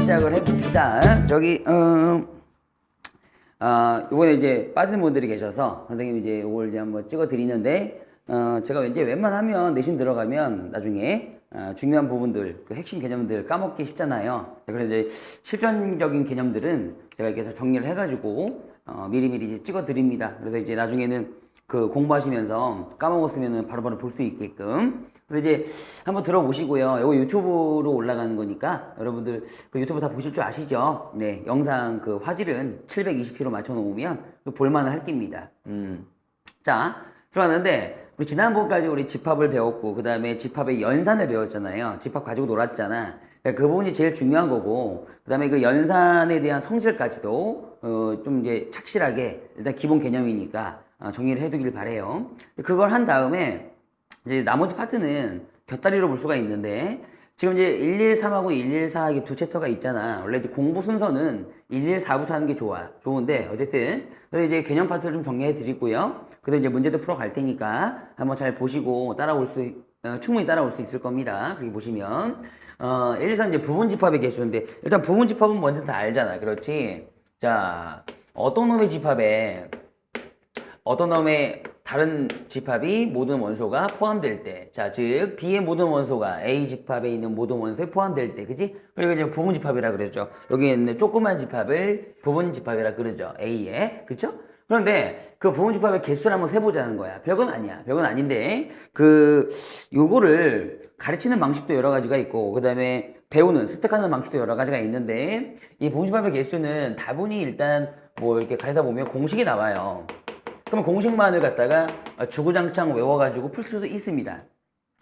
시작을 해봅시다. 저기 이번에 이제 빠진 분들이 계셔서 선생님이 이제 이걸 이제 한번 찍어 드리는데 제가 이제 웬만하면 내신 들어가면 나중에 중요한 부분들, 그 핵심 개념들 까먹기 쉽잖아요. 그래서 이제 실전적인 개념들은 제가 이렇게 해서 정리를 해가지고 미리미리 이제 찍어 드립니다. 그래서 이제 나중에는 그 공부하시면서 까먹었으면 바로바로 볼 수 있게끔. 그래서 이제 한번 들어보시고요. 이거 유튜브로 올라가는 거니까 여러분들 그 유튜브 다 보실 줄 아시죠? 네, 영상 그 화질은 720p로 맞춰 놓으면 볼만은 할 깁니다. 자, 들어왔는데 우리 지난번까지 우리 집합을 배웠고 그 다음에 집합의 연산을 배웠잖아요. 집합 가지고 놀았잖아. 그러니까 그 부분이 제일 중요한 거고 그 다음에 그 연산에 대한 성질까지도 좀 이제 착실하게 일단 기본 개념이니까 정리를 해두길 바래요. 그걸 한 다음에 이제 나머지 파트는 곁다리로 볼 수가 있는데 지금 이제 113하고 114 이게 두 챕터가 있잖아. 원래 이제 공부 순서는 114부터 하는 게 좋은데 어쨌든 그래서 이제 개념 파트를 좀 정리해 드리고요. 그래서 이제 문제도 풀어 갈 테니까 한번 잘 보시고 충분히 따라올 수 있을 겁니다. 그렇게 보시면 113 이제 부분 집합의 개수인데 일단 부분 집합은 먼저 다 알잖아. 그렇지? 자, 어떤 놈의 다른 집합이 모든 원소가 포함될 때, 자, 즉 B의 모든 원소가 A 집합에 있는 모든 원소에 포함될 때, 그지? 그리고 이제 부분 집합이라 그러죠. 여기 있는 조그만 집합을 부분 집합이라 그러죠. A에, 그쵸? 그런데 그 부분 집합의 개수를 한번 세보자는 거야. 별건 아니야. 별건 아닌데 요거를 가르치는 방식도 여러 가지가 있고, 그 다음에 습득하는 방식도 여러 가지가 있는데 이 부분 집합의 개수는 다분히 일단 뭐 이렇게 가르다 보면 공식이 나와요. 그럼 공식만을 갖다가 주구장창 외워가지고 풀 수도 있습니다.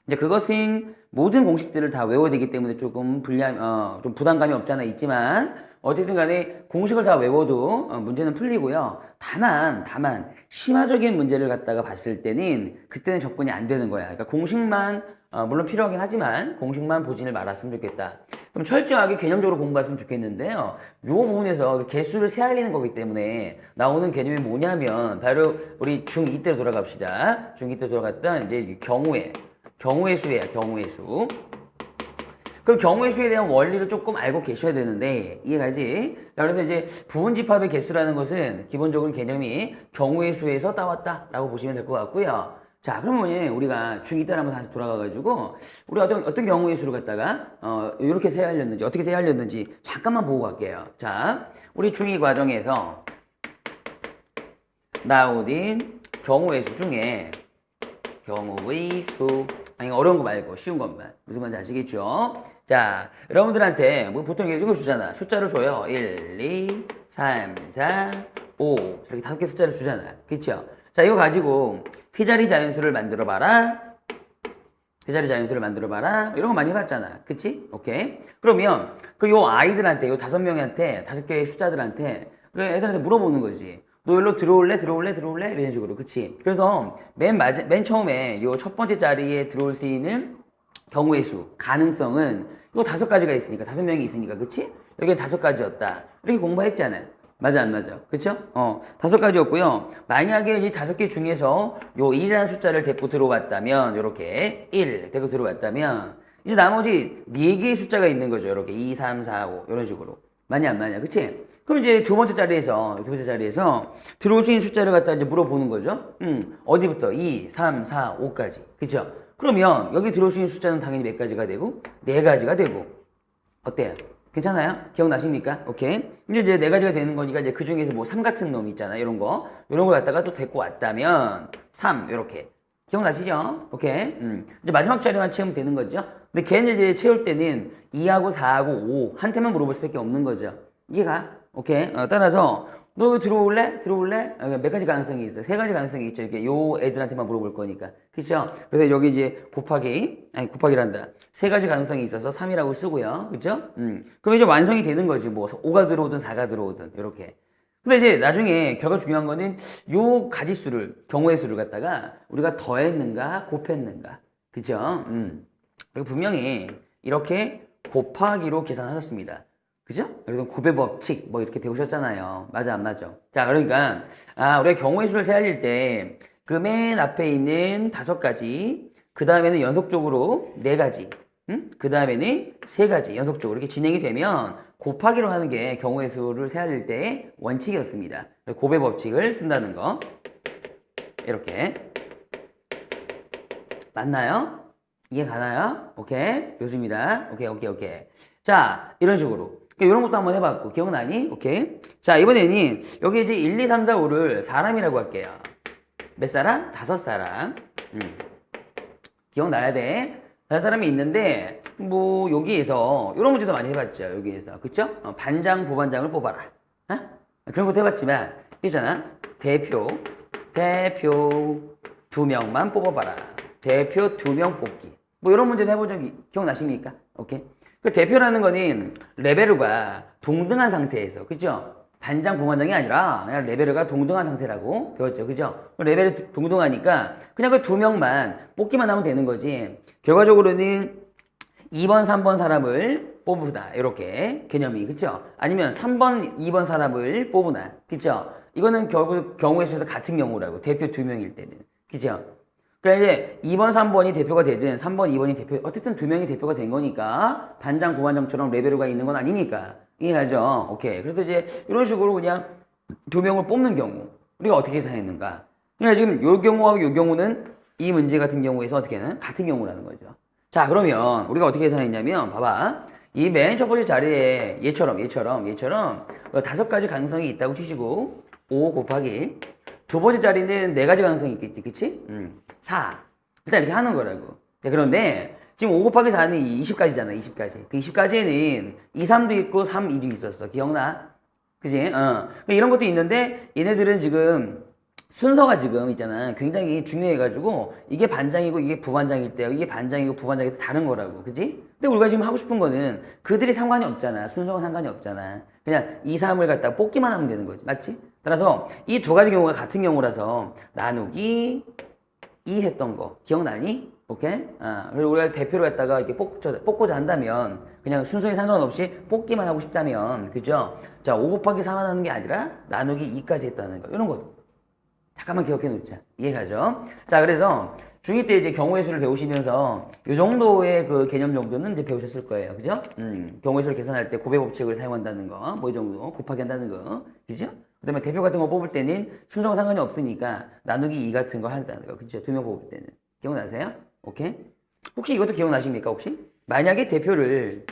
이제 그것은 모든 공식들을 다 외워야 되기 때문에 조금 좀 부담감이 없지 않아 있지만 어쨌든 간에 공식을 다 외워도 문제는 풀리고요. 다만 심화적인 문제를 갖다가 봤을 때는 그때는 접근이 안 되는 거야. 그러니까 공식만 물론 필요하긴 하지만 공식만 보지를 말았으면 좋겠다. 그럼 철저하게 개념적으로 공부했으면 좋겠는데요. 요 부분에서 개수를 세알리는 거기 때문에 나오는 개념이 뭐냐면 바로 우리 중2 때로 돌아갑시다. 중2 때 돌아갔다 이제 경우의 수예요. 경우의 수. 그럼 경우의 수에 대한 원리를 조금 알고 계셔야 되는데 이해가지? 자, 그래서 이제 부분 집합의 개수라는 것은 기본적으로 개념이 경우의 수에서 따왔다 라고 보시면 될 것 같고요. 자, 그러면 우리가 중2 때 한번 다시 돌아가가지고 우리 어떤 경우의 수를 갖다가 이렇게 세알렸는지 어떻게 세알렸는지 잠깐만 보고 갈게요. 자, 우리 중2 과정에서 나오는 경우의 수 중에 경우의 수 아니 어려운 거 말고 쉬운 것만 무슨 말인지 아시겠죠? 자, 여러분들한테 뭐 보통 이거 주잖아. 숫자를 줘요. 1, 2, 3, 4, 5 이렇게 5개 숫자를 주잖아. 그쵸? 자, 이거 가지고 세 자리 자연수를 만들어 봐라. 이런 거 많이 해봤잖아. 그치? 오케이. 그러면 요 아이들한테 요 5명한테 5개의 숫자들한테 그 애들한테 물어보는 거지. 너 여기로 들어올래? 이런 식으로. 그치? 그래서 맨 처음에 요 첫 번째 자리에 들어올 수 있는 경우의 수, 가능성은 요 5가지가 있으니까, 5명이 있으니까, 그치? 여기 5가지였다. 이렇게 공부했잖아. 맞아, 안 맞아? 그쵸? 5가지였고요. 만약에 이 5개 중에서 요 1이라는 숫자를 데리고 들어왔다면, 요렇게 1 데리고 들어왔다면, 이제 나머지 4개의 숫자가 있는 거죠. 요렇게 2, 3, 4, 5. 이런 식으로. 맞냐, 안 맞냐? 그치? 그럼 이제 두 번째 자리에서 들어올 수 있는 숫자를 갖다 이제 물어보는 거죠. 어디부터? 2, 3, 4, 5까지. 그쵸? 그러면 여기 들어올 수 있는 숫자는 당연히 몇 가지가 되고? 4가지가 되고. 어때요? 괜찮아요? 기억나십니까? 오케이. 이제 4가지가 되는 거니까 이제 그 중에서 뭐 3 같은 놈 있잖아. 이런 거 갖다가 또 데리고 왔다면 3, 이렇게. 기억나시죠? 오케이. 이제 마지막 자리만 채우면 되는 거죠. 근데 걔는 이제 채울 때는 2하고 4하고 5 한테만 물어볼 수밖에 없는 거죠. 이해가? 오케이. 따라서 너 들어올래? 몇 가지 가능성이 있어? 3가지 가능성이 있죠. 이렇게 요 애들한테만 물어볼 거니까. 그쵸? 그래서 여기 이제 곱하기란다. 3가지 가능성이 있어서 3이라고 쓰고요. 그쵸? 그럼 이제 완성이 되는 거지. 뭐 5가 들어오든 4가 들어오든 이렇게. 근데 이제 나중에 결과 중요한 거는 요 가지수를, 경우의 수를 갖다가 우리가 더했는가 곱했는가. 그죠? 그리고 분명히 이렇게 곱하기로 계산하셨습니다. 그죠? 그래서 곱의 법칙 뭐 이렇게 배우셨잖아요. 맞아, 안 맞아? 자, 그러니까 우리가 경우의 수를 세알릴 때 그 맨 앞에 있는 5가지, 그 다음에는 연속적으로 4가지, 그 다음에는 세 가지 연속적으로 이렇게 진행이 되면 곱하기로 하는 게 경우의 수를 세할 때의 원칙이었습니다. 곱의 법칙을 쓴다는 거. 이렇게. 맞나요? 이해 가나요? 오케이. 좋습니다. 오케이. 자, 이런 식으로. 이런 것도 한번 해봤고, 기억나니? 오케이. 자, 이번에는 여기 이제 1, 2, 3, 4, 5를 사람이라고 할게요. 몇 사람? 5사람. 기억나야 돼. 5사람이 있는데, 뭐, 여기에서, 이런 문제도 많이 해봤죠. 여기에서. 그쵸? 반장, 부반장을 뽑아라. 어? 그런 것도 해봤지만, 있잖아. 대표 2명만 뽑아봐라. 대표 2명 뽑기. 뭐 이런 문제도 해본 적이 기억나십니까? 오케이. 그 대표라는 거는 레벨과 동등한 상태에서, 그죠? 반장, 부반장이 아니라 그냥 레벨과 동등한 상태라고 배웠죠. 그죠? 레벨이 동등하니까 그냥 그 2명만 뽑기만 하면 되는 거지. 결과적으로는 2번, 3번 사람을 뽑으다. 이렇게 개념이. 그죠? 아니면 3번, 2번 사람을 뽑으나. 그죠? 이거는 결국 경우의 수에서 같은 경우라고. 대표 2명일 때는. 그죠? 그러니까 이제 2번, 3번이 대표가 되든 3번, 2번이 대표, 어쨌든 2명이 대표가 된 거니까 반장, 부반장처럼 레벨가 있는 건 아니니까. 이해가죠? 오케이. 그래서 이제 이런 식으로 그냥 2명을 뽑는 경우 우리가 어떻게 계산했는가? 그러니까 지금 요 경우하고 요 경우는 이 문제 같은 경우에서 어떻게 하는? 같은 경우라는 거죠. 자, 그러면 우리가 어떻게 계산했냐면 봐봐. 이 맨 첫 번째 자리에 얘처럼 5가지 가능성이 있다고 치시고 5 곱하기 두 번째 자리는 4가지 가능성이 있겠지. 그치? 4. 일단 이렇게 하는 거라고. 자, 그런데 지금 5 곱하기 4는 20까지잖아. 20까지. 그 20까지에는 2, 3도 있고 3, 2도 있었어. 기억나? 그지? 그러니까 이런 것도 있는데 얘네들은 지금 순서가 지금 있잖아. 굉장히 중요해가지고 이게 반장이고 이게 부반장일 때 이게 반장이고 부반장일 때 다른 거라고. 그지? 근데 우리가 지금 하고 싶은 거는 그들이 상관이 없잖아. 순서가 상관이 없잖아. 그냥 2, 3을 갖다가 뽑기만 하면 되는 거지. 맞지? 따라서 이 두 가지 경우가 같은 경우라서 나누기 2 했던 거 기억나니? 오케이? 그리고 우리가 대표를 갖다가 이렇게 뽑고자 한다면 그냥 순서에 상관없이 뽑기만 하고 싶다면 그죠? 자, 5 곱하기 4만 하는 게 아니라 나누기 2까지 했다는 거. 이런 거 잠깐만 기억해 놓자. 이해가죠? 자, 그래서 중2 때 이제 경우의 수를 배우시면서 이 정도의 그 개념 정도는 이제 배우셨을 거예요. 그죠? 경우의 수를 계산할 때 곱의 법칙을 사용한다는 거, 뭐 이 정도 곱하기 한다는 거. 그죠? 그 다음에 대표 같은 거 뽑을 때는 순서가 상관이 없으니까 나누기 2 같은 거 한다는 거. 그죠? 2명 뽑을 때는. 기억나세요? 오케이? 혹시 이것도 기억나십니까? 혹시? 만약에 대표를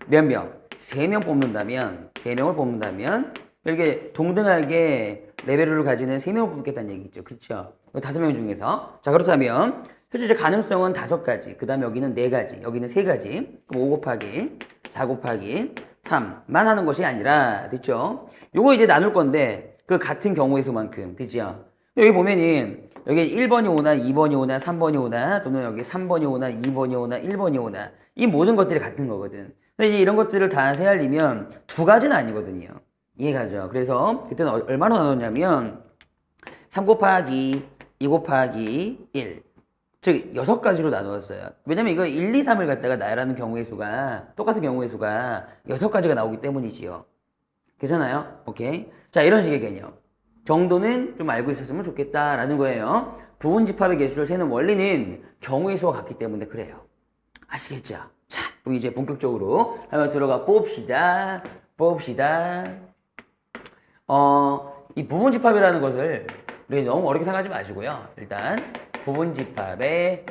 몇 명? 3명 뽑는다면, 3명을 뽑는다면, 이렇게 동등하게 레벨을 가지는 3명을 뽑겠다는 얘기죠. 그쵸? 5명 중에서. 자, 그렇다면, 실제 가능성은 5가지. 그 다음에 여기는 4가지. 여기는 3가지. 그럼 5 곱하기, 4 곱하기, 3만 하는 것이 아니라, 됐죠? 요거 이제 나눌 건데, 그 같은 경우의 수만큼. 그죠? 여기 보면은, 여기 1번이 오나, 2번이 오나, 3번이 오나, 또는 여기 3번이 오나, 2번이 오나, 1번이 오나. 이 모든 것들이 같은 거거든. 근데 이제 이런 것들을 다 세알리면 2가지는 아니거든요. 이해가죠? 그래서 그때는 얼마나 나눴냐면 3 곱하기 2 곱하기 1 즉 6가지로 나누었어요. 왜냐면 이거 1, 2, 3을 갖다가 나열하는 경우의 수가 똑같은 경우의 수가 6가지가 나오기 때문이지요. 괜찮아요? 오케이. 자, 이런 식의 개념 정도는 좀 알고 있었으면 좋겠다라는 거예요. 부분집합의 개수를 세는 원리는 경우의 수와 같기 때문에 그래요. 아시겠죠? 자, 그럼 이제 본격적으로 한번 들어가 봅시다. 이 부분집합이라는 것을 우리 너무 어렵게 생각하지 마시고요. 일단 부분집합의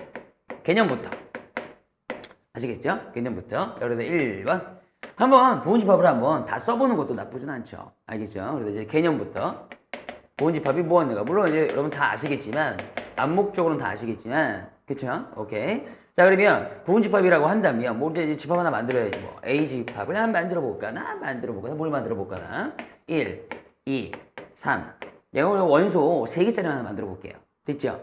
개념부터 아시겠죠? 개념부터. 자, 그래서 1번 한번 부분집합을 한번 다 써보는 것도 나쁘진 않죠. 알겠죠? 그래서 이제 개념부터 부분집합이 뭐였는가 물론 이제 여러분 다 아시겠지만 암묵적으로는 다 아시겠지만 그쵸? 오케이. 자, 그러면 부분집합이라고 한다면 뭐 이제 집합 하나 만들어야지. 뭐 A집합을 한번 만들어 볼까? 뭘 만들어 볼까? 1, 2, 3. 내가 오늘 원소 3개짜리 하나 만들어 볼게요. 됐죠?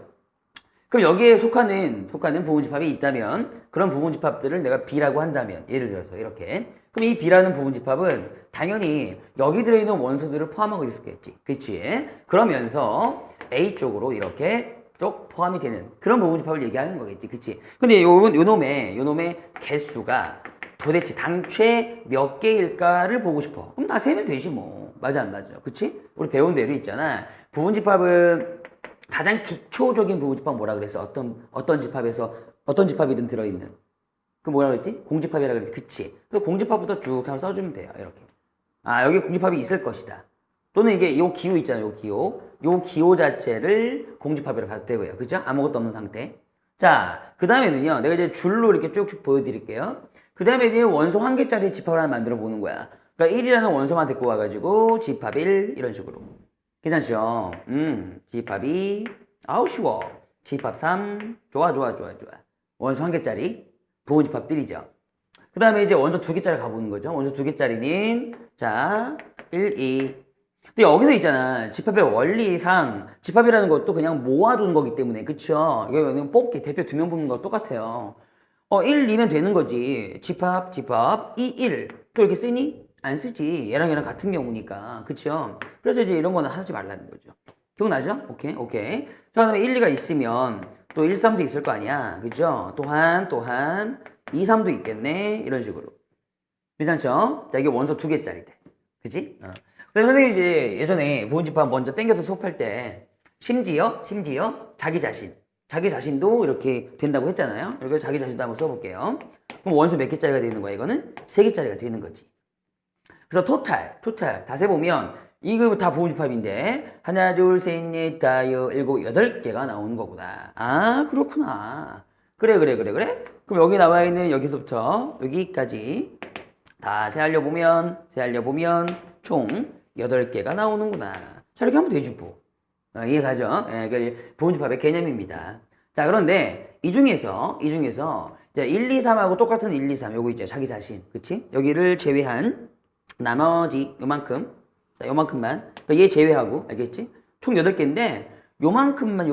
그럼 여기에 속하는 부분집합이 있다면 그런 부분집합들을 내가 B라고 한다면 예를 들어서 이렇게 그럼 이 B라는 부분집합은 당연히 여기 들어있는 원소들을 포함하고 있었겠지. 그치? 그러면서 A 쪽으로 이렇게 쪽 포함이 되는 그런 부분집합을 얘기하는 거겠지. 그치? 근데 요 놈의 개수가 도대체 당최 몇 개일까를 보고 싶어. 그럼 다 세면 되지 뭐. 맞아 안 맞아? 그치? 우리 배운 대로 있잖아. 부분집합은 가장 기초적인 부분집합 뭐라 그랬어? 어떤 집합에서 어떤 집합이든 들어있는 그 뭐라 그랬지? 공집합이라 그랬지. 그치? 그 공집합부터 쭉 한번 써주면 돼요. 이렇게. 아, 여기 공집합이 있을 것이다. 또는 이게 요 기호 있잖아요. 요 기호. 요 기호 자체를 공집합이라고 봐도 되고요. 그죠? 아무것도 없는 상태. 자, 그 다음에는요. 내가 이제 줄로 이렇게 쭉쭉 보여드릴게요. 그 다음에 원소 한 개짜리 집합을 하나 만들어 보는 거야. 그러니까 1이라는 원소만 데리고 와가지고 집합 1 이런 식으로. 괜찮죠? 집합 2 아우 쉬워. 집합 3 좋아. 원소 한 개짜리 부분 집합들이죠. 그 다음에 이제 원소 두 개짜리 가보는 거죠. 원소 두 개짜리는 자 1, 2. 근데 여기서 있잖아. 집합의 원리상 집합이라는 것도 그냥 모아두는 거기 때문에 그쵸? 이거 그냥 뽑기 대표 두 명 뽑는 거 똑같아요. 1, 2면 되는 거지. 집합 2, 1. 또 이렇게 쓰니? 안 쓰지. 얘랑 같은 경우니까. 그쵸? 그래서 이제 이런 거는 하지 말라는 거죠. 기억나죠? 오케이. 자, 그 다음에 1, 2가 있으면 또 1, 3도 있을 거 아니야. 그죠? 또한 2, 3도 있겠네. 이런 식으로. 괜찮죠? 자, 이게 원소 두 개짜리들. 그치? 그다음에 선생님이 이제 예전에 부분집합 먼저 땡겨서 수업할 때 심지어 자기 자신도 이렇게 된다고 했잖아요. 그리고 자기 자신도 한번 써볼게요. 그럼 원소 몇 개짜리가 되는 거야? 이거는 세 개짜리가 되는 거지. 그래서 토탈 다 세보면 이거 다 부분집합인데 하나, 둘, 셋, 넷, 다, 일곱, 여덟 개가 나오는 거구나. 아, 그렇구나. 그래. 그럼 여기 나와 있는 여기서부터 여기까지 다 세알려 보면 총 8개가 나오는구나. 자, 이렇게 하면 되지 뭐. 이해가죠? 예, 그러니까 부분집합의 개념입니다. 자, 그런데 이 중에서 이제 1, 2, 3하고 똑같은 1, 2, 3 요거 있죠. 자기 자신. 그치? 여기를 제외한 나머지 요만큼만 그러니까 얘 제외하고 알겠지? 총 8개인데 요만큼만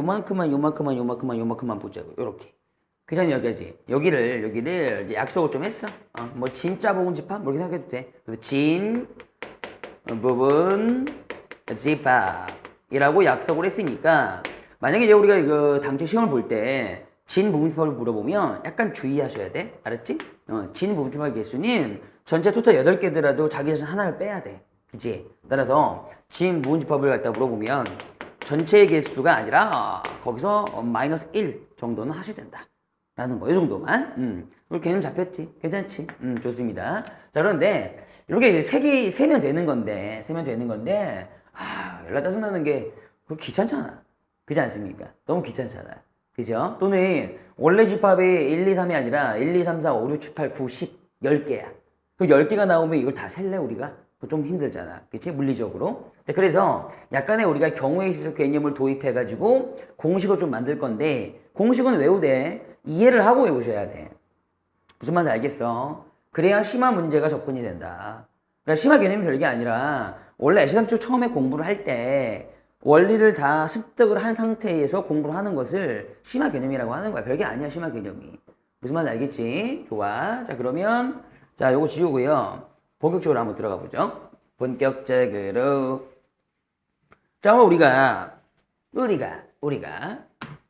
보자고. 요렇게. 그전 여기까지. 여기를 이제 약속을 좀 했어. 뭐 진짜 부분집합 뭐 이렇게 생각해도 돼. 그래서 진 부분 집합이라고 약속을 했으니까 만약에 이제 우리가 그 당초 시험을 볼 때 진 부분집합을 물어보면 약간 주의하셔야 돼. 알았지? 진 부분집합의 개수는 전체 토탈 8개더라도 자기 자신 하나를 빼야 돼. 그치? 따라서 진 부분집합을 갖다 물어보면 전체의 개수가 아니라 거기서 마이너스 1 정도는 하셔야 된다. 라는 거, 이 정도만. 우리 개념 잡혔지? 괜찮지? 좋습니다. 자, 그런데, 이렇게 이제 세면 되는 건데, 연락 짜증나는 게, 그거 귀찮잖아. 그렇지 않습니까? 너무 귀찮잖아. 그죠? 또는, 원래 집합이 1, 2, 3이 아니라, 1, 2, 3, 4, 5, 6, 7, 8, 9, 10, 10개야. 그 10개가 나오면 이걸 다 셀래, 우리가? 그거 좀 힘들잖아. 그치? 물리적으로. 그래서, 약간의 우리가 경우의 시수 개념을 도입해가지고, 공식을 좀 만들 건데, 공식은 외우되, 이해를 하고 외우셔야 돼. 무슨 말인지 알겠어? 그래야 심화 문제가 접근이 된다. 그러니까 심화 개념이 별게 아니라 원래 애시당초 처음에 공부를 할 때 원리를 다 습득을 한 상태에서 공부를 하는 것을 심화 개념이라고 하는 거야. 별게 아니야, 심화 개념이. 무슨 말인지 알겠지? 좋아. 자, 그러면 자, 요거 지우고요. 본격적으로 한번 들어가 보죠. 본격적으로. 자, 그럼 우리가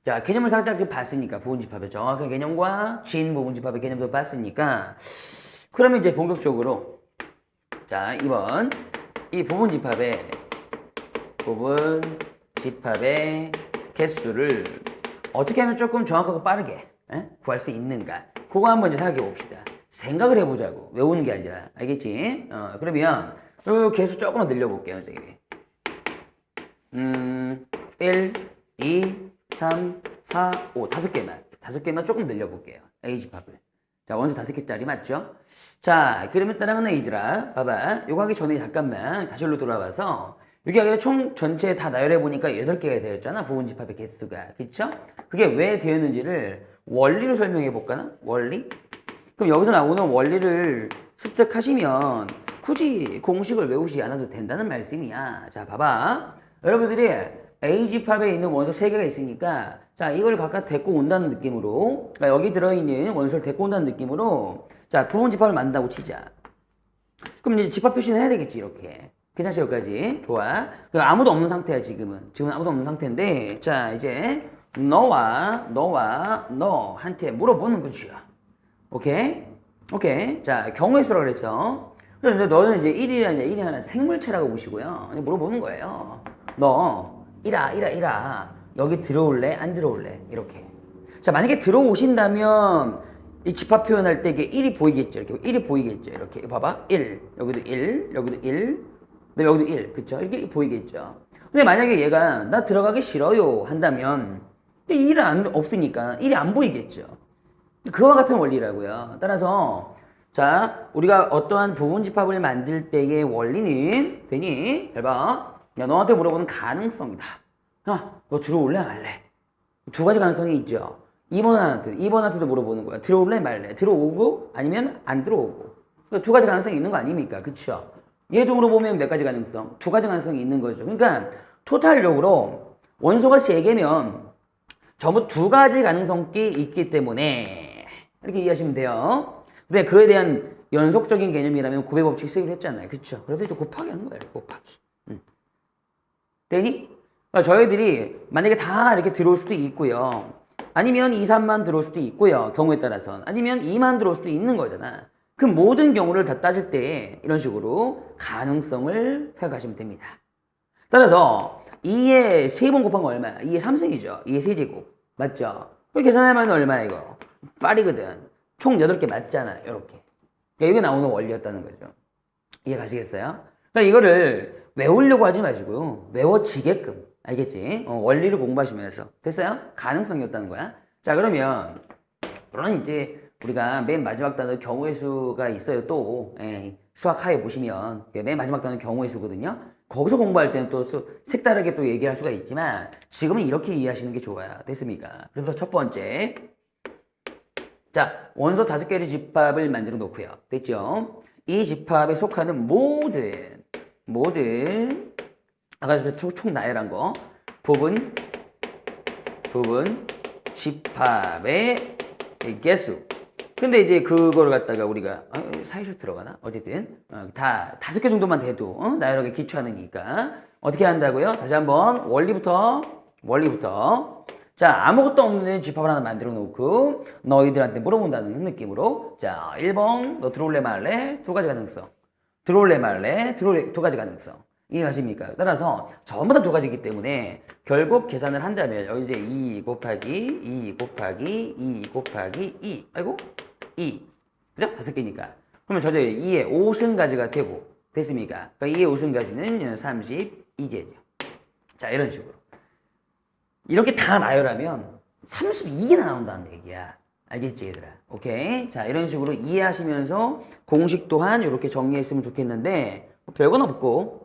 자, 개념을 살짝 봤으니까, 부분집합의 정확한 개념과 진 부분집합의 개념도 봤으니까, 그러면 이제 본격적으로, 자, 이번, 이 부분집합의 개수를 어떻게 하면 조금 정확하고 빠르게 구할 수 있는가. 그거 한번 이제 생각해 봅시다. 생각을 해보자고. 외우는 게 아니라. 알겠지? 그러면, 요 개수 조금만 늘려볼게요, 저기. 1, 2, 3, 4, 5, 5개만 조금 늘려볼게요. A집합을. 자, 원소 5개짜리 맞죠? 자, 그러면 따라가는 A들아, 봐봐. 요거 하기 전에 잠깐만 다시 일로 돌아와서 여기 총 전체 다 나열해보니까 8개가 되었잖아. 부분집합의 개수가. 그쵸? 그게 왜 되었는지를 원리로 설명해볼까나? 원리? 그럼 여기서 나오는 원리를 습득하시면 굳이 공식을 외우지 않아도 된다는 말씀이야. 자, 봐봐. 여러분들이 A집합에 있는 원소 3개가 있으니까 자, 이걸 각각 데리고 온다는 느낌으로 그러니까 여기 들어있는 원소를 데리고 온다는 느낌으로 자, 부분집합을 만든다고 치자. 그럼 이제 집합 표시는 해야 되겠지, 이렇게. 괜찮죠, 여기까지? 좋아. 아무도 없는 상태야, 지금은 아무도 없는 상태인데 자, 이제 너와 너한테 물어보는 거죠. 오케이? 자, 경우의 수라고 그랬어. 그런데 너는 이제 1이 하나 생물체라고 보시고요. 물어보는 거예요. 너 1아 여기 들어올래? 안 들어올래? 이렇게. 자, 만약에 들어오신다면 이 집합 표현할 때 이게 1이 보이겠죠? 이렇게 1이 보이겠죠? 이렇게 봐봐. 1, 여기도 1, 여기도 1, 여기도 1, 그쵸? 이렇게 보이겠죠? 근데 만약에 얘가 나 들어가기 싫어요 한다면 1은 없으니까 1이 안 보이겠죠? 그와 같은 원리라고요. 따라서 자, 우리가 어떠한 부분 집합을 만들 때의 원리는 되니? 잘 봐. 야, 너한테 물어보는 가능성이다. 야, 너 들어올래 말래? 두 가지 가능성이 있죠. 2번한테도 물어보는 거야. 들어올래 말래? 들어오고 아니면 안 들어오고. 그러니까 두 가지 가능성이 있는 거 아닙니까? 그쵸? 얘도 물어보면 몇 가지 가능성? 두 가지 가능성이 있는 거죠. 그러니까 토탈적으로 원소가 세 개면 전부 두 가지 가능성이 있기 때문에 이렇게 이해하시면 돼요. 근데 그에 대한 연속적인 개념이라면 곱의 법칙 쓰기로 했잖아요. 그쵸? 그래서 이제 곱하기 하는 거예요. 곱하기. 되니? 그러니까 저희들이 만약에 다 이렇게 들어올 수도 있고요. 아니면 2, 3만 들어올 수도 있고요. 경우에 따라서는. 아니면 2만 들어올 수도 있는 거잖아. 그 모든 경우를 다 따질 때 이런 식으로 가능성을 생각하시면 됩니다. 따라서 2에 3번 곱한 거 얼마야? 2에 3승이죠. 2에 3제곱. 맞죠? 계산하면 얼마야 이거? 빠르거든. 총 8개 맞잖아. 이렇게. 그러니까 이게 나오는 원리였다는 거죠. 이해 가시겠어요? 그러니까 이거를 외우려고 하지 마시고요. 외워지게끔. 알겠지? 원리를 공부하시면서. 됐어요? 가능성이었다는 거야. 자, 그러면 물론 이제 우리가 맨 마지막 단어 경우의 수가 있어요. 또 수학 하에 보시면 맨 마지막 단어 경우의 수거든요. 거기서 공부할 때는 또 색다르게 또 얘기할 수가 있지만 지금은 이렇게 이해하시는 게 좋아요. 됐습니까? 그래서 첫 번째, 자, 원소 5개의 집합을 만들어 놓고요. 됐죠? 이 집합에 속하는 모든 아까 총 나열한 거 부분 집합의 개수. 근데 이제 그거를 갖다가 우리가 사이로 들어가나? 어쨌든 다 5개 정도만 돼도 나열하게 기초하는니까 어떻게 한다고요? 다시 한번 원리부터 자, 아무것도 없는 집합을 하나 만들어 놓고 너희들한테 물어본다는 느낌으로 자, 1번 너 들어올래 말래? 두 가지 가능성. 들어올래 말래? 두 가지 가능성. 이해가십니까? 따라서 전부 다 두 가지이기 때문에 결국 계산을 한다면 여기 이제 2 곱하기 2 곱하기 2 곱하기 2 아이고 2 그죠? 5개니까 그러면 저저 2의 5승가지가 되고 됐습니까? 그러니까 2의 5승가지는 32개죠. 자, 이런 식으로 이렇게 다 나열하면 32개나 나온다는 얘기야. 알겠지 얘들아? 오케이. 자, 이런 식으로 이해하시면서 공식 또한 이렇게 정리했으면 좋겠는데 별건 없고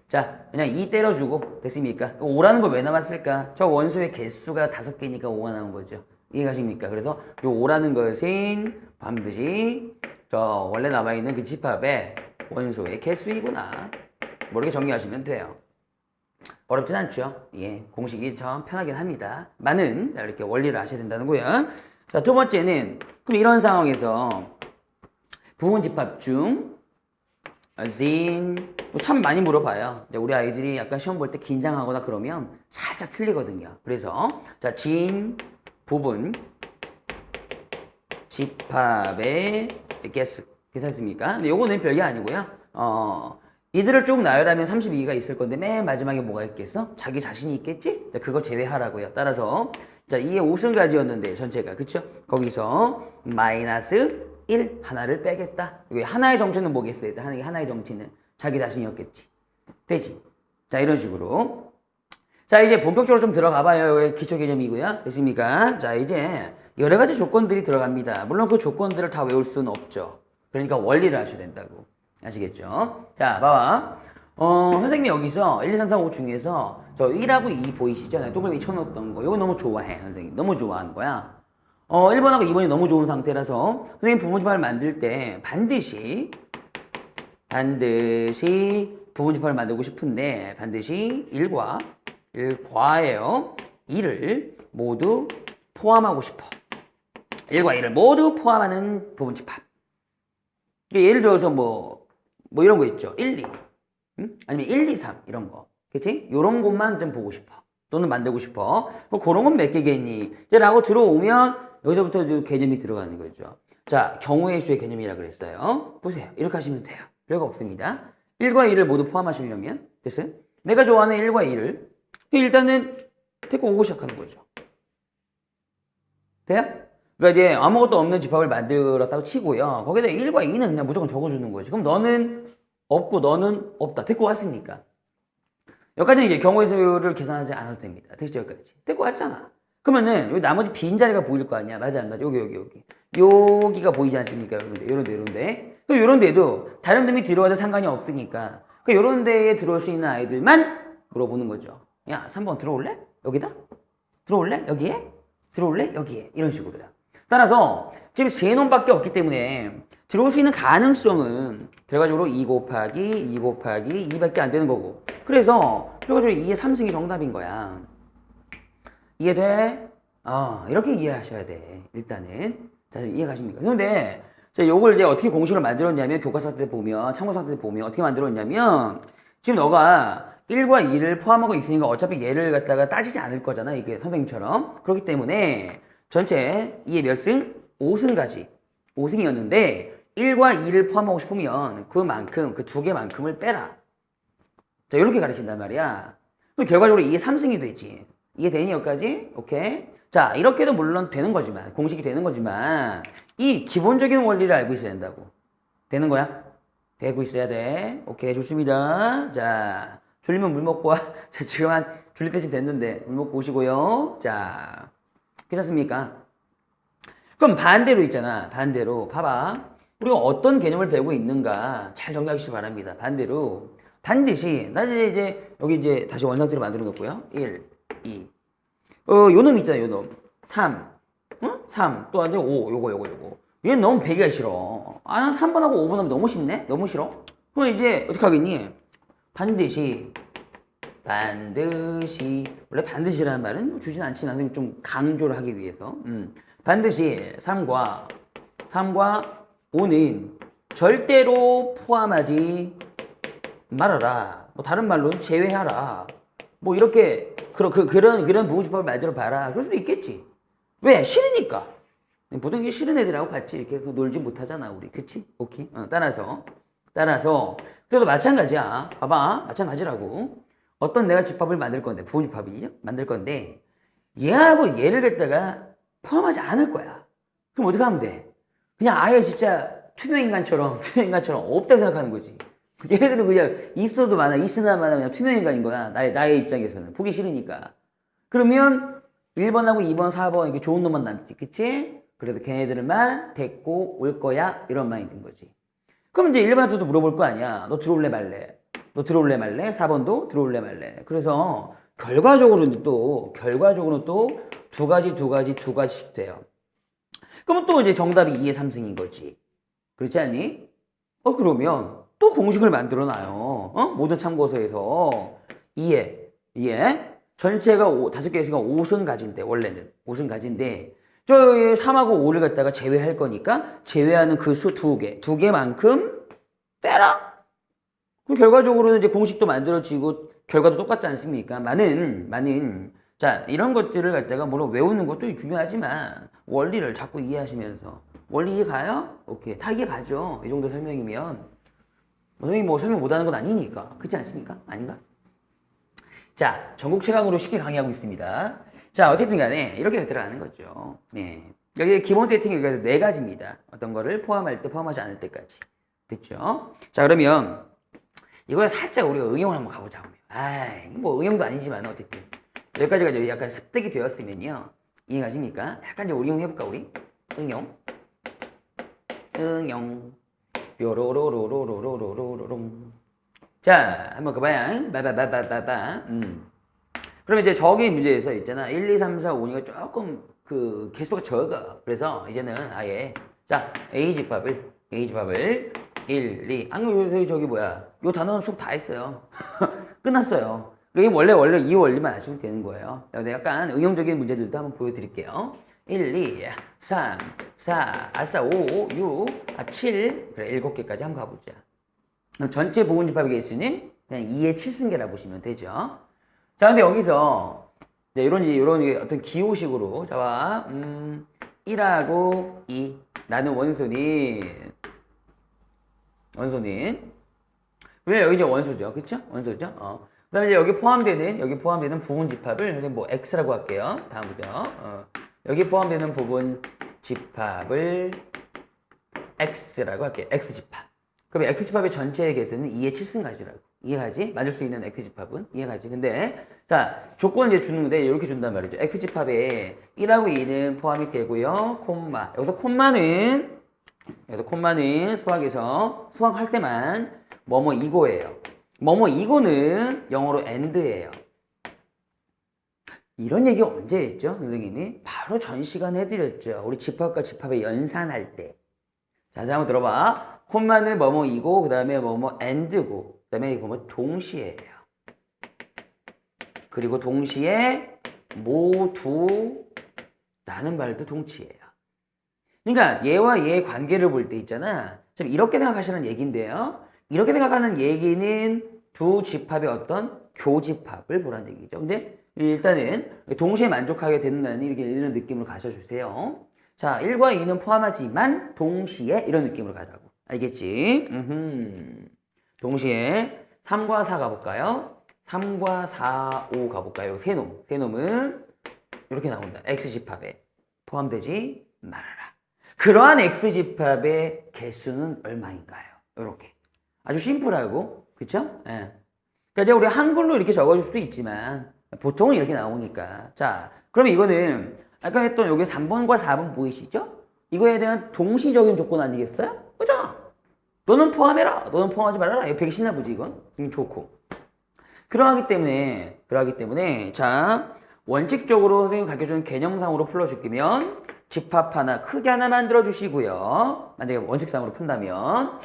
자, 그냥 2 때려주고 됐습니까? 5라는 걸 왜 남았을까? 저 원소의 개수가 5개니까 5가 나온 거죠. 이해가십니까? 그래서 요 5라는 것은 반드시 저 원래 남아있는 그 집합의 원소의 개수이구나. 모르게 정리하시면 돼요. 어렵진 않죠? 예, 공식이 참 편하긴 합니다. 많은 이렇게 원리를 아셔야 된다는 거예요. 자, 두 번째는 그럼 이런 상황에서 부분 집합 중 참 많이 물어봐요. 우리 아이들이 약간 시험 볼 때 긴장하거나 그러면 살짝 틀리거든요. 그래서 자, 부분 집합의 개수 괜찮습니까? 근데 요거는 별게 아니고요. 이들을 쭉 나열하면 32개가 있을 건데 맨 마지막에 뭐가 있겠어? 자기 자신이 있겠지? 그거 제외하라고요. 따라서 자, 2의 5승가지였는데 전체가 그쵸? 거기서 마이너스 1 하나를 빼겠다. 여기 하나의 정체는 뭐겠어요? 하나의 정체는 자기 자신이었겠지. 되지? 자, 이런 식으로. 자, 이제 본격적으로 좀 들어가 봐요. 기초 개념이고요. 됐습니까? 자, 이제 여러 가지 조건들이 들어갑니다. 물론 그 조건들을 다 외울 수는 없죠. 그러니까 원리를 아셔야 된다고. 아시겠죠? 자, 봐봐. 선생님이 여기서 1, 2, 3, 4, 5 중에서 저 1하고 2 보이시죠? 동그라미 쳐놓았던 거. 이거 너무 좋아해, 선생님. 너무 좋아하는 거야. 1번하고 2번이 너무 좋은 상태라서 선생님 부분 집합을 만들 때 반드시 부분 집합을 만들고 싶은데 반드시 1과예요. 2를 모두 포함하고 싶어. 1과 2를 모두 포함하는 부분 집합. 예를 들어서 뭐 이런 거 있죠. 1, 2. 응? 아니면 1, 2, 3 이런 거. 그치? 요런 것만 좀 보고 싶어. 또는 만들고 싶어. 뭐 그런 건 몇 개겠니? 이제 라고 들어오면 여기서부터 개념이 들어가는 거죠. 자, 경우의 수의 개념이라 그랬어요. 보세요. 이렇게 하시면 돼요. 별거 없습니다. 1과 2를 모두 포함하시려면 됐어요? 내가 좋아하는 1과 2를 일단은 데리고 오고 시작하는 거죠. 돼요? 그러니까 이제 아무것도 없는 집합을 만들었다고 치고요. 거기다 1과 2는 그냥 무조건 적어주는 거지. 그럼 너는 없고 너는 없다. 데리고 왔으니까. 여기까지는 이제 경우의 수를 계산하지 않아도 됩니다. 됐죠? 여기까지. 데리고 왔잖아. 그러면은 여기 나머지 빈 자리가 보일 거 아니야. 맞아, 안 맞아? 여기. 여기가 보이지 않습니까? 요런데. 그 요런데도 다른 놈이 들어와도 상관이 없으니까. 그 요런 데에 들어올 수 있는 아이들만 물어보는 거죠. 야, 3번 들어올래? 여기다? 들어올래? 여기에? 들어올래? 여기에. 이런 식으로요. 따라서 지금 세 놈밖에 없기 때문에 들어올 수 있는 가능성은 결과적으로 2 곱하기 2밖에 안 되는 거고. 그래서 결과적으로 2의 3승이 정답인 거야. 이해돼? 이렇게 이해하셔야 돼. 일단은. 자, 이해가십니까? 그런데 자, 요걸 이제 어떻게 공식을 만들었냐면 교과서 때 보면, 참고서 때 보면 어떻게 만들었냐면 지금 너가 1과 2를 포함하고 있으니까 어차피 얘를 갖다가 따지지 않을 거잖아. 이게 선생님처럼. 그렇기 때문에 전체 2의 몇 승? 5승까지. 5승이었는데 1과 2를 포함하고 싶으면 그만큼, 그 두 개만큼을 빼라. 자, 이렇게 가르친단 말이야. 그럼 결과적으로 2의 3승이 되지. 이해되니 여기까지? 오케이. 자, 이렇게도 물론 되는 거지만, 공식이 되는 거지만 이 기본적인 원리를 알고 있어야 된다고. 되는 거야? 되고 있어야 돼. 오케이, 좋습니다. 자, 졸리면 물 먹고 와. 자, 지금 졸릴 때쯤 됐는데 물 먹고 오시고요. 자, 괜찮습니까? 그럼 반대로 있잖아. 반대로 봐봐. 우리가 어떤 개념을 배우고 있는가 잘 정리하시기 바랍니다. 반대로 반드시 나 이제 여기 이제 다시 원상태로 만들어 놓고요. 1, 2. 요놈 있잖아. 요놈. 3. 응? 3. 또 이제 5. 요거. 얘는 너무 배기가 싫어. 난 3번하고 5번 하면 너무 쉽네? 너무 싫어? 그럼 이제 어떻게 하겠니? 반드시 원래 반드시라는 말은 주진 않지만 좀 강조를 하기 위해서 반드시 3과 5는 절대로 포함하지 말아라. 뭐 다른 말로는 제외하라. 뭐 이렇게 그런 부호집합을 만들어 봐라. 그럴 수도 있겠지. 왜? 싫으니까. 보통 이게 싫은 애들하고 같이 이렇게 놀지 못하잖아, 우리. 그치? 오케이. 따라서 그래도 마찬가지야. 봐봐. 마찬가지라고. 어떤 내가 집합을 만들 건데, 부호집합이죠? 만들 건데, 얘하고 얘를 갖다가 포함하지 않을 거야. 그럼 어떻게 하면 돼? 그냥 아예 진짜 투명인간처럼 없다고 생각하는 거지. 얘들은 그냥 있어도 많아, 있으나 마나 그냥 투명인간인 거야. 나의 입장에서는. 보기 싫으니까. 그러면 1번하고 2번, 4번 이렇게 좋은 놈만 남지. 그치? 그래도 걔네들만 데리고 올 거야. 이런 마인드인 거지. 그럼 이제 1번한테도 물어볼 거 아니야. 너 들어올래 말래? 4번도 들어올래 말래? 그래서 결과적으로는 또 두 가지씩 돼요. 그러면 또 이제 정답이 2의 3승인 거지. 그렇지 않니? 그러면 또 공식을 만들어 놔요. 모든 참고서에서 2에 전체가 5개 있으니까 5승 가진대. 원래는 5승 가진대. 저 3하고 5를 갖다가 제외할 거니까 제외하는 그 수 2개만큼 빼라. 그럼 결과적으로는 이제 공식도 만들어지고 결과도 똑같지 않습니까? 자, 이런 것들을 갖다가 물론 외우는 것도 중요하지만 원리를 자꾸 이해하시면서 원리 이해 가요? 오케이. 다 이해 가죠. 이 정도 설명이면. 선생님이 뭐 설명 못하는 건 아니니까. 그렇지 않습니까? 아닌가? 자, 전국 최강으로 쉽게 강의하고 있습니다. 자, 어쨌든 간에 이렇게 들어가는 거죠. 네. 여기 기본 세팅이 여기서 4가지입니다. 어떤 거를 포함할 때, 포함하지 않을 때까지. 됐죠? 자, 그러면 이거에 살짝 우리가 응용을 한번 가보자고요. 뭐 응용도 아니지만 어쨌든 여기까지가 이제 약간 습득이 되었으면요. 이해가십니까? 약간 이제 응용해볼까, 우리? 응용. 뾰로로로로로로로로롱. 자, 한번 가봐요. 바바바바바바. 그러면 이제 저기 문제에서 있잖아. 1, 2, 3, 4, 5니까 조금 그 개수가 적어. 그래서 이제는 아예 자, A집합을 1, 2. 저기 뭐야. 요 단어는 수업 다 했어요. 끝났어요. 이게 원래 이 원리만 아시면 되는 거예요. 약간 응용적인 문제들도 한번 보여드릴게요. 1, 2, 3, 4, 5, 6, 7. 그래, 7개까지 한번 가보자. 전체 부분집합의 개수는 그냥 2의 7승계라 보시면 되죠. 자, 근데 여기서 이런 어떤 기호식으로 자, 1하고 2 나는 원소는 왜 여기 이제 원소죠, 그쵸? 원소죠. 그다음에 이제 여기 포함되는 부분 집합을 뭐 x라고 할게요. 다음부터 여기 포함되는 부분 집합을 x라고 할게요. x 집합. 그럼 x 집합의 전체의 개수는 2의 7승 가지라고. 이해가지? 맞을 수 있는 x 집합은 이해가지? 근데 자 조건을 이제 주는데 이렇게 준단 말이죠. x 집합에 1하고 2는 포함이 되고요. 콤마. 여기서 콤마는 수학에서 수학할 때만 뭐뭐 이거예요. 뭐뭐 이거는 영어로 and예요. 이런 얘기 언제 했죠? 선생님이 바로 전 시간에 해드렸죠. 우리 집합과 집합의 연산할 때. 자, 한번 들어봐. 콤마는 뭐뭐 이고 그 다음에 뭐뭐 and고 그 다음에 이거 뭐 동시에예요. 그리고 동시에 모두라는 말도 동치예요. 그러니까 얘와 얘의 관계를 볼 때 있잖아. 좀 이렇게 생각하시는 얘기인데요. 이렇게 생각하는 얘기는 두 집합의 어떤 교집합을 보라는 얘기죠. 근데 일단은 동시에 만족하게 된다는 이런 느낌으로 가셔주세요. 자, 1과 2는 포함하지만 동시에 이런 느낌으로 가라고. 알겠지? 동시에 3과 4 가볼까요? 3과 4, 5 가볼까요? 세 놈은 이렇게 나온다. X집합에 포함되지 말아라. 그러한 X집합의 개수는 얼마인가요? 이렇게. 아주 심플하고, 그쵸? 예. 그러니까 이제 우리 한글로 이렇게 적어줄 수도 있지만, 보통은 이렇게 나오니까. 자, 그럼 이거는, 아까 했던 여기 3번과 4번 보이시죠? 이거에 대한 동시적인 조건 아니겠어요? 그죠? 너는 포함해라. 너는 포함하지 말아라. 이거 되게 신나 보지, 이건? 좋고. 그러하기 때문에, 자, 원칙적으로 선생님이 가르쳐주는 개념상으로 풀어줄게면, 집합 하나, 크게 하나 만들어 주시고요. 만약에 원칙상으로 푼다면,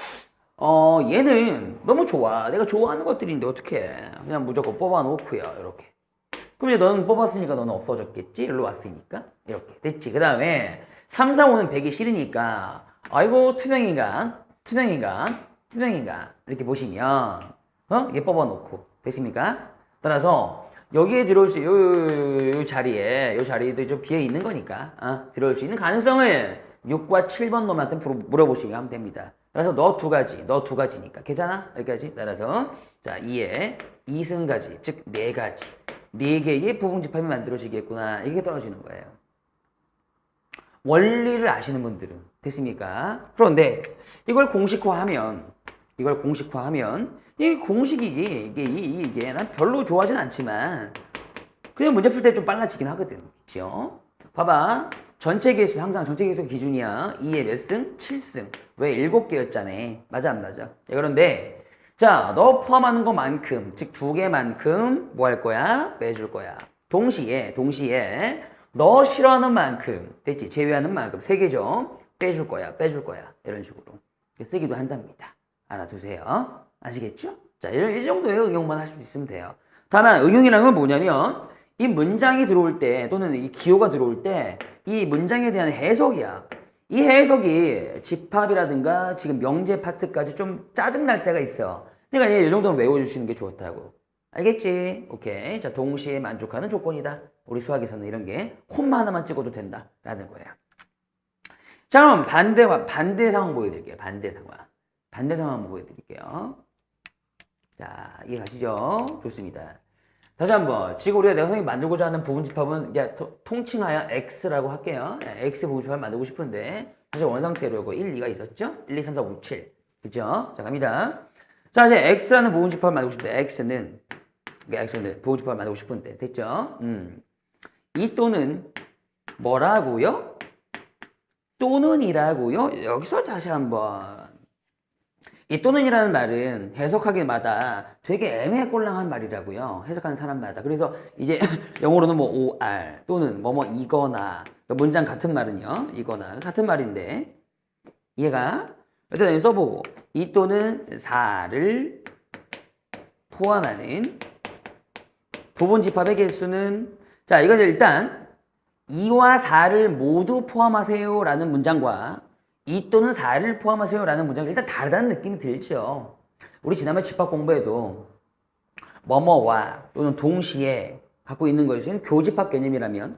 얘는 너무 좋아. 내가 좋아하는 것들인데 어떡해. 그냥 무조건 뽑아 놓고요. 이렇게. 그럼 이제 너는 뽑았으니까 너는 없어졌겠지? 일로 왔으니까. 이렇게. 됐지? 그 다음에 3, 4, 5는 배기 싫으니까 아이고 투명인간. 이렇게 보시면 얘 뽑아 놓고. 됐습니까? 따라서 여기에 들어올 수, 요 자리에도 좀 비어 있는 거니까, 들어올 수 있는 가능성을 6과 7번 놈한테 물어보시면 하면 됩니다. 그래서 너 두 가지니까. 괜찮아? 여기까지. 따라서, 자, 2에 2승가지, 즉, 4가지. 4개의 부분집합이 만들어지겠구나. 이게 떨어지는 거예요. 원리를 아시는 분들은. 됐습니까? 그런데, 이걸 공식화하면, 이 공식이 이게 난 별로 좋아하진 않지만 그냥 문제 풀 때 좀 빨라지긴 하거든. 그쵸? 봐봐. 전체 개수 항상 전체 개수 기준이야. 2에 몇 승? 7승. 왜 7개였잖아. 맞아 안 맞아? 그런데 자, 너 포함하는 것만큼 즉 2개만큼 뭐 할 거야? 빼줄 거야. 동시에 너 싫어하는 만큼 됐지? 제외하는 만큼 3개죠. 빼줄 거야. 이런 식으로 쓰기도 한답니다. 알아두세요. 아시겠죠? 자, 이 정도의 응용만 할 수 있으면 돼요. 다만 응용이라는 건 뭐냐면 이 문장이 들어올 때 또는 이 기호가 들어올 때 이 문장에 대한 해석이야. 이 해석이 집합이라든가 지금 명제 파트까지 좀 짜증날 때가 있어. 그러니까 이 정도는 외워주시는 게 좋다고. 알겠지? 오케이. 자, 동시에 만족하는 조건이다. 우리 수학에서는 이런 게 콤마 하나만 찍어도 된다라는 거예요. 자, 그럼 반대 상황 보여드릴게요. 반대 상황 한번 보여드릴게요. 자, 이해 가시죠? 좋습니다. 다시 한번 지금 우리가 내가 선생님이 만들고자 하는 부분집합은 통칭하여 X라고 할게요. X 부분집합을 만들고 싶은데 사실 원상태로 이거 1, 2가 있었죠? 1, 2, 3, 4, 5, 7 그죠? 자, 갑니다. 자, 이제 X라는 부분집합을 만들고 싶은데 X는 부분집합을 만들고 싶은데 됐죠? 이 또는 뭐라고요? 또는이라고요? 여기서 다시 한번 이 또는이라는 말은 해석하기마다 되게 애매꼴랑한 말이라고요. 해석하는 사람마다. 그래서 이제 영어로는 뭐 or 또는 뭐뭐 이거나 그러니까 문장 같은 말은요. 이거나 같은 말인데 얘가 일단 써보고 이 또는 4를 포함하는 부분집합의 개수는 자 이건 일단 2와 4를 모두 포함하세요 라는 문장과 2 또는 4를 포함하세요 라는 문장이 일단 다르다는 느낌이 들죠. 우리 지난번 집합 공부에도 뭐뭐와 또는 동시에 갖고 있는 것은 교집합 개념이라면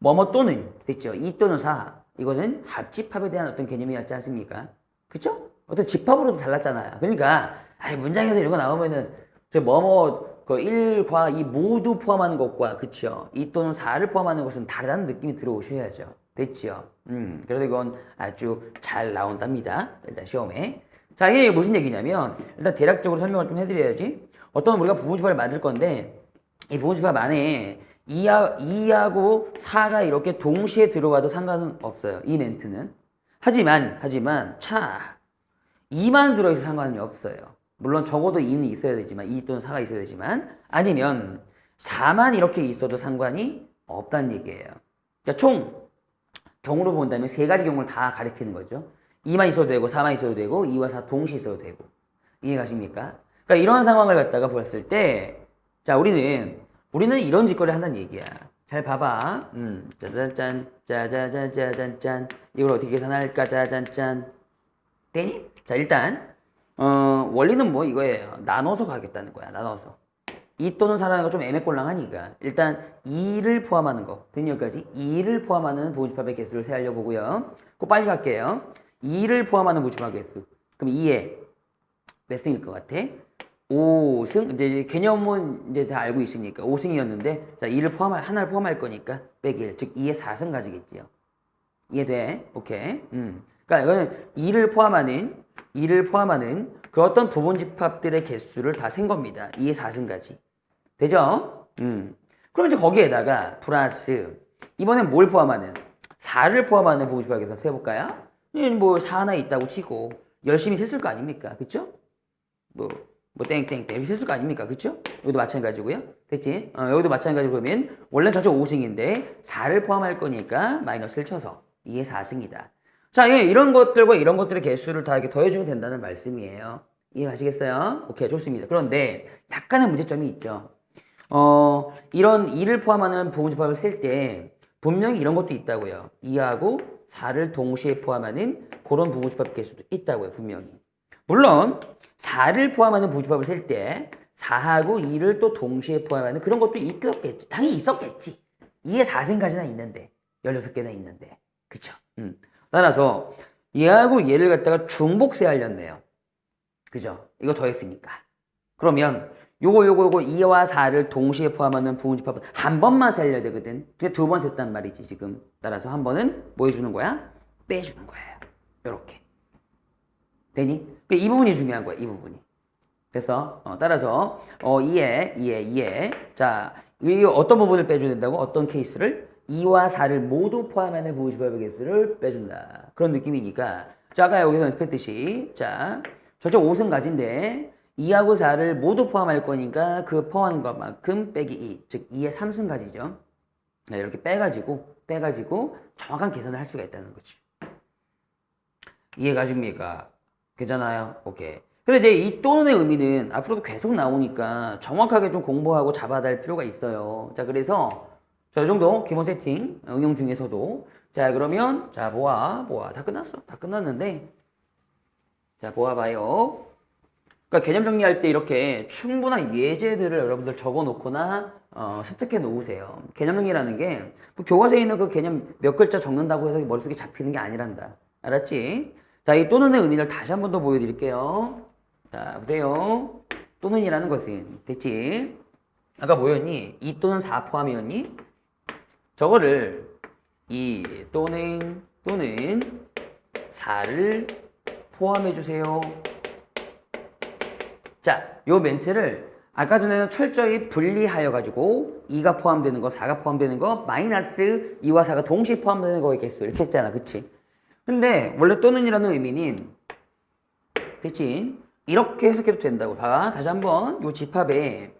뭐뭐 또는 됐죠. 2 또는 4 이것은 합집합에 대한 어떤 개념이었지 않습니까? 그쵸? 어떤 집합으로도 달랐잖아요. 그러니까 문장에서 이런 거 나오면은 저 뭐뭐 그 1과 2 모두 포함하는 것과 그쵸? 2 또는 4를 포함하는 것은 다르다는 느낌이 들어오셔야죠. 됐죠? 그래서 이건 아주 잘 나온답니다. 일단 시험에. 자, 이게 무슨 얘기냐면 일단 대략적으로 설명을 좀 해드려야지. 어떤 우리가 부분집합을 만들 건데 이 부분집합 안에 2하고 4가 이렇게 동시에 들어와도 상관은 없어요. 이 멘트는. 하지만 2만 들어있어 상관이 없어요. 물론 적어도 2는 있어야 되지만 2 또는 4가 있어야 되지만 아니면 4만 이렇게 있어도 상관이 없다는 얘기예요. 그러니까 총 경우로 본다면 세 가지 경우를 다 가리키는 거죠. 2만 있어도 되고 4만 있어도 되고 2와 4 동시에 있어도 되고 이해가십니까? 그러니까 이런 상황을 갖다가 봤을 때 자 우리는 이런 짓거리를 한다는 얘기야. 잘 봐봐. 짜잔짠 짜자잔 짜잔짠 이걸 어떻게 계산할까 짜잔짠 되니? 자 일단 원리는 뭐 이거예요. 나눠서 가겠다는 거야. 나눠서. 2 또는 4라는 거 좀 애매꼴랑하니까 일단 2를 포함하는 거 된 여기까지 2를 포함하는 부분집합의 개수를 세하려 보고요. 꼭 빨리 갈게요. 2를 포함하는 부분집합 개수 그럼 2에 몇 승일 것 같아? 5승? 이제 개념은 이제 다 알고 있으니까 5승이었는데 자 2를 하나를 포함할 거니까 빼기 1 즉 2에 4승 가지겠지요. 이해돼? 오케이. 그러니까 이거는 2를 포함하는 그 어떤 부분집합들의 개수를 다 센 겁니다. 2에 4승까지. 되죠? 그럼 이제 거기에다가 플러스 이번엔 뭘 포함하는? 4를 포함하는 부분집합 개수 세볼까요? 뭐 4 하나 있다고 치고 열심히 셌을 거 아닙니까? 그쵸? 뭐 땡땡땡 이렇게 셌을 거 아닙니까? 그쵸? 여기도 마찬가지고요. 됐지? 여기도 마찬가지로 그러면 원래는 전체 5승인데 4를 포함할 거니까 마이너스를 쳐서 2에 4승이다. 자, 이런 것들과 이런 것들의 개수를 다 이렇게 더해주면 된다는 말씀이에요. 이해하시겠어요? 오케이, 좋습니다. 그런데 약간의 문제점이 있죠. 이런 2를 포함하는 부분집합을 셀 때 분명히 이런 것도 있다고요. 2하고 4를 동시에 포함하는 그런 부분집합 개수도 있다고요. 분명히. 물론 4를 포함하는 부분집합을 셀 때 4하고 2를 또 동시에 포함하는 그런 것도 있겠지. 당연히 있었겠지. 2에 4승까지나 있는데 16개나 있는데 그쵸? 따라서 얘하고 얘를 갖다가 중복세하렸네요. 그죠? 이거 더했으니까. 그러면 요거 2와 4를 동시에 포함하는 부분집합은 한 번만 세야 되거든. 그게 두 번 셌단 말이지 지금. 따라서 한 번은 뭐 해주는 거야? 빼주는 거예요. 요렇게. 되니? 이 부분이 중요한 거야. 이 부분이. 그래서 따라서 2에 자 이 어떤 부분을 빼줘야 된다고? 어떤 케이스를? 2와 4를 모두 포함하는 부분집합의 개수를 빼준다. 그런 느낌이니까 자 아까 여기서 연습했듯이 자 전체 5승 가진데 2하고 4를 모두 포함할 거니까 그 포함한 것만큼 빼기 2, 즉 2의 3승 가지죠. 네, 이렇게 빼가지고 정확한 계산을 할 수가 있다는 거지. 이해가십니까? 괜찮아요? 오케이. 근데 이제 이 또는의 의미는 앞으로도 계속 나오니까 정확하게 좀 공부하고 잡아야 될 필요가 있어요. 자, 그래서 자, 이 정도 기본 세팅 응용 중에서도 자, 그러면 자, 보아. 다 끝났어. 다 끝났는데 자, 보아봐요. 그러니까 개념 정리할 때 이렇게 충분한 예제들을 여러분들 적어 놓거나 습득해 놓으세요. 개념 정리라는 게뭐 교과서에 있는 그 개념 몇 글자 적는다고 해서 머릿속에 잡히는 게 아니란다. 알았지? 자, 이 또는의 의미를 다시 한 번 더 보여드릴게요. 자, 보세요. 또는이라는 것은 됐지? 아까 뭐였니? 2 또는 4 포함이었니? 저거를 2 또는 4를 포함해주세요. 자, 요 멘트를 아까 전에는 철저히 분리하여가지고 2가 포함되는 거, 4가 포함되는 거, 마이너스 2와 4가 동시에 포함되는 거의 개수 이렇게 했잖아. 그치? 근데 원래 또는이라는 의미는 그치? 이렇게 해석해도 된다고. 봐. 다시 한번 요 집합에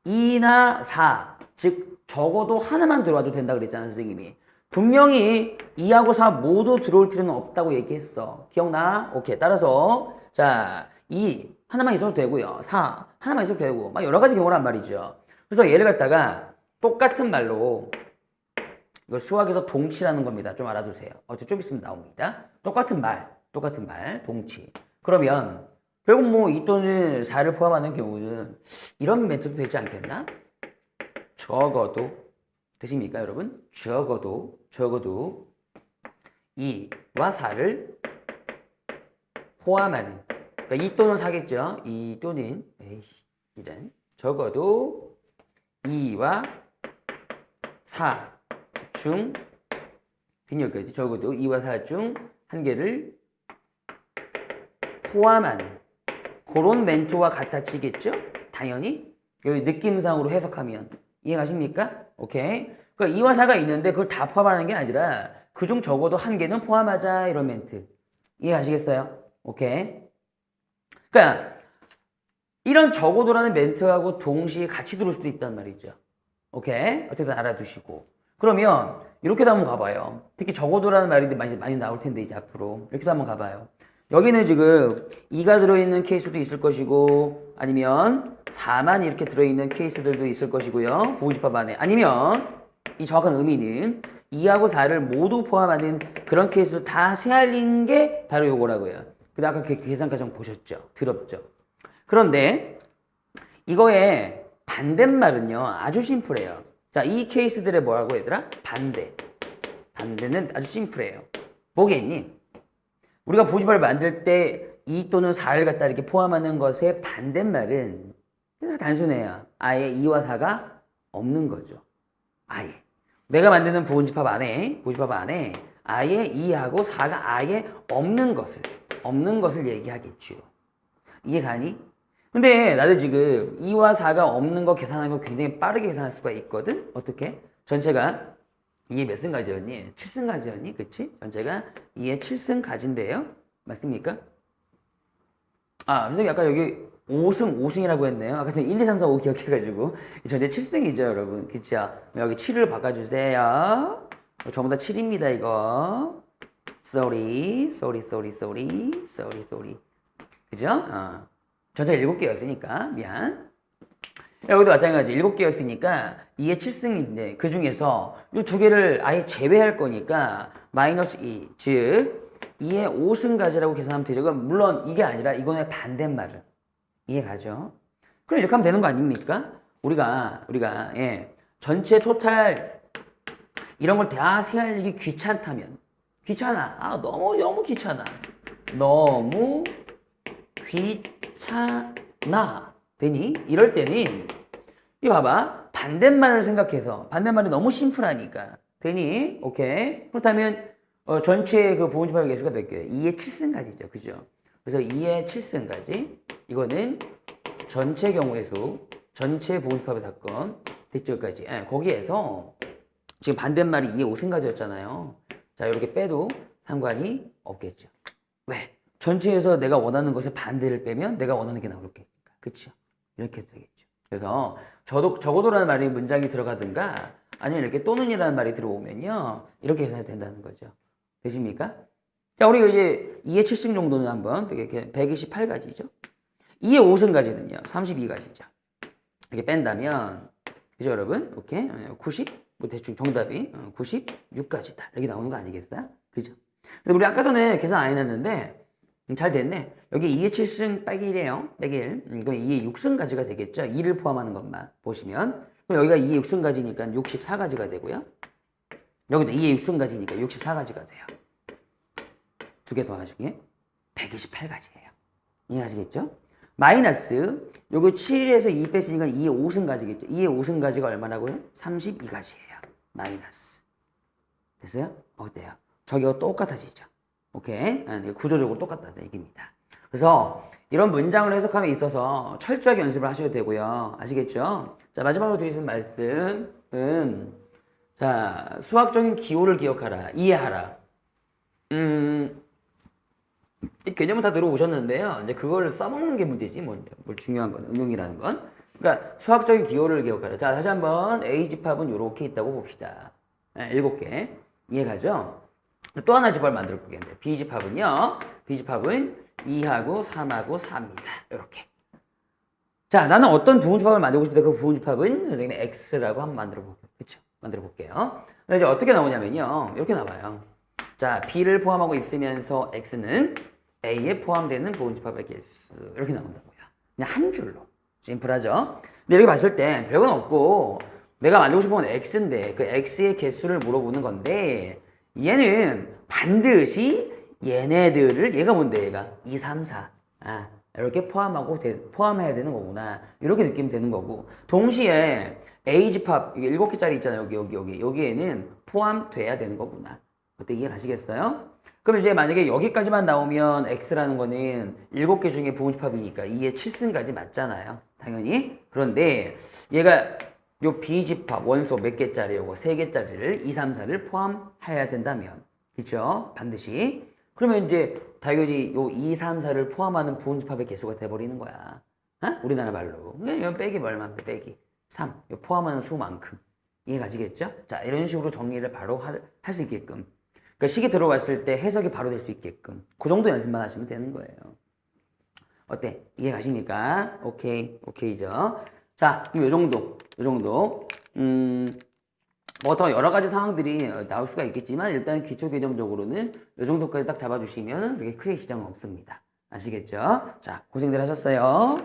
2나 4, 즉 적어도 하나만 들어와도 된다 그랬잖아 선생님이. 분명히 2하고 4 모두 들어올 필요는 없다고 얘기했어. 기억나? 오케이. 따라서 자, 2 하나만 있어도 되고요. 4 하나만 있어도 되고 막 여러 가지 경우란 말이죠. 그래서 얘를 갖다가 똑같은 말로 이거 수학에서 동치라는 겁니다. 좀 알아두세요. 좀 있으면 나옵니다. 똑같은 말, 동치. 그러면 결국 뭐 2 또는 4를 포함하는 경우는 이런 멘트도 되지 않겠나? 적어도 되십니까 여러분? 적어도 2와 4를 포함하는 그러니까 2 또는 4겠죠? 2 또는 이런 적어도 2와 4 중 여기까지 적어도 2와 4 중 한 개를 포함하는 그런 멘트와 같아지겠죠? 당연히 여기 느낌상으로 해석하면 이해가십니까? 오케이. 그러니까 2와 4가 있는데 그걸 다 포함하는 게 아니라 그중 적어도 한 개는 포함하자 이런 멘트 이해가시겠어요? 오케이. 그러니까 이런 적어도라는 멘트하고 동시에 같이 들어올 수도 있단 말이죠. 오케이. 어쨌든 알아두시고. 그러면 이렇게도 한번 가봐요. 특히 적어도라는 말이 많이 나올 텐데 이제 앞으로 이렇게도 한번 가봐요. 여기는 지금 2가 들어있는 케이스도 있을 것이고 아니면 4만 이렇게 들어있는 케이스들도 있을 것이고요. 부호집합 안에. 아니면 이 정확한 의미는 2하고 4를 모두 포함하는 그런 케이스를 다 세알린 게 바로 요거라고요. 근데 아까 계산 과정 보셨죠? 들었죠? 그런데 이거의 반대말은요. 아주 심플해요. 자, 이 케이스들의 뭐라고 얘들아? 반대. 반대는 아주 심플해요. 뭐겠니? 우리가 부호집합을 만들 때 2 또는 4를 갖다 이렇게 포함하는 것의 반대말은 단순해요. 아예 2와 4가 없는 거죠. 아예. 내가 만드는 부호집합 안에 아예 2하고 4가 아예 없는 것을 얘기하겠죠. 이해가니? 근데 나도 지금 2와 4가 없는 거 계산하는 거 굉장히 빠르게 계산할 수가 있거든? 어떻게? 전체가 2의 몇 승가지였니? 7승가지였니? 그치? 전체가 2의 7승가지인데요? 맞습니까? 아, 선생님 아까 여기 5승이라고 했네요. 아까 전에 1, 2, 3, 4, 5 기억해가지고 전체 7승이죠, 여러분. 그쵸? 여기 7을 바꿔주세요. 전부 다 7입니다, 이거. Sorry. 그죠? 전체가 7개였으니까 미안. 여기도 마찬가지 7개였으니까 2의 7승인데 그 중에서 이 2개를 아예 제외할 거니까 마이너스 2, 즉 2의 5승가지라고 계산하면 되죠. 물론 이게 아니라 이거는 반대말은 이해가죠? 그럼 이렇게 하면 되는 거 아닙니까? 우리가 예, 전체 토탈 이런 걸 다 세알리기 귀찮다면 귀찮아. 너무 귀찮아. 너무 귀찮아. 되니? 이럴 때는 이거 봐봐. 반대말을 생각해서 반대말이 너무 심플하니까 되니? 오케이. 그렇다면 전체 그 부호집합의 개수가 몇 개예요? 2의 7승가지죠. 그죠? 그래서 2의 7승가지 이거는 전체 경우의 수, 전체 부호집합의 사건 됐죠? 여기까지. 거기에서 지금 반대말이 2의 5승가지였잖아요. 자, 이렇게 빼도 상관이 없겠죠. 왜? 전체에서 내가 원하는 것의 반대를 빼면 내가 원하는 게 나올게니까. 그쵸? 이렇게 되겠죠. 그래서 적어도라는 말이 문장이 들어가든가 아니면 이렇게 또는이라는 말이 들어오면요. 이렇게 계산이 된다는 거죠. 되십니까? 자, 우리가 이제 2의 7승 정도는 한번 128가지죠. 2의 5승가지는요. 32가지죠. 이렇게 뺀다면 그죠, 여러분? 오케이. 90? 뭐 대충 정답이 96가지다. 이렇게 나오는 거 아니겠어요? 그죠? 근데 우리 아까 전에 계산 안 해놨는데 잘 됐네. 여기 2의 7승 빼기 1이에요. 빼기 1. 그럼 2의 6승가지가 되겠죠. 2를 포함하는 것만 보시면. 그럼 여기가 2의 6승가지니까 64가지가 되고요. 여기도 2의 6승가지니까 64가지가 돼요. 두 개 더하시게 128가지예요. 이해하시겠죠? 마이너스 요거 7에서 2 뺐으니까 2의 5승가지겠죠. 2의 5승가지가 얼마라고요? 32가지예요. 마이너스. 됐어요? 어때요? 저기가 똑같아지죠. 오케이? 구조적으로 똑같다는 얘기입니다. 그래서 이런 문장을 해석함에 있어서 철저하게 연습을 하셔야 되고요. 아시겠죠? 자, 마지막으로 드리는 말씀은 자, 수학적인 기호를 기억하라. 이해하라. 이 개념은 다 들어오셨는데요. 이제 그걸 써먹는 게 문제지. 뭘 중요한 건 응용이라는 건. 그러니까 수학적인 기호를 기억하라. 자, 다시 한번 A집합은 이렇게 있다고 봅시다. 7개. 이해가죠? 또 하나 집합을 만들어 보겠는데 B집합은요. B집합은 2하고 3하고 4입니다. 이렇게. 자, 나는 어떤 부분집합을 만들고 싶은데 그 부분집합은 선생님이 X라고 한번 만들어 볼게요. 그쵸? 만들어 볼게요. 그래서 이제 어떻게 나오냐면요. 이렇게 나와요. 자, B를 포함하고 있으면서 X는 A에 포함되는 부분집합의 개수. 이렇게 나온다고요. 그냥 한 줄로. 심플하죠? 근데 이렇게 봤을 때 별건 없고 내가 만들고 싶은 건 X인데 그 X의 개수를 물어보는 건데 얘는 반드시 얘네들을 얘가 뭔데 얘가 2, 3, 4 이렇게 포함해야 되는 거구나. 이렇게 느끼면 되는 거고. 동시에 A 집합, 이게 7개짜리 있잖아요. 여기에는 포함돼야 되는 거구나. 어때? 이해 가시겠어요? 그럼 이제 만약에 여기까지만 나오면 X라는 거는 7개 중에 부분집합이니까 2의 7승까지 맞잖아요. 당연히. 그런데 얘가 요 B집합 원소 몇 개짜리 요거 3개짜리를 2, 3, 4를 포함해야 된다면 그쵸? 반드시. 그러면 이제 당연히 요 2, 3, 4를 포함하는 부분집합의 개수가 돼버리는 거야. 어? 우리나라 말로. 이건 빼기 얼마인데 빼기 3. 요 포함하는 수만큼. 이해 가시겠죠? 자, 이런 식으로 정리를 바로 할 수 있게끔. 그러니까 식이 들어왔을 때 해석이 바로 될 수 있게끔. 그 정도 연습만 하시면 되는 거예요. 어때? 이해 가십니까? 오케이죠? 자, 그럼 요 정도. 뭐 더 여러 가지 상황들이 나올 수가 있겠지만 일단 기초 개념적으로는 요 정도까지 딱 잡아주시면 그렇게 크게 지장은 없습니다. 아시겠죠? 자, 고생들 하셨어요.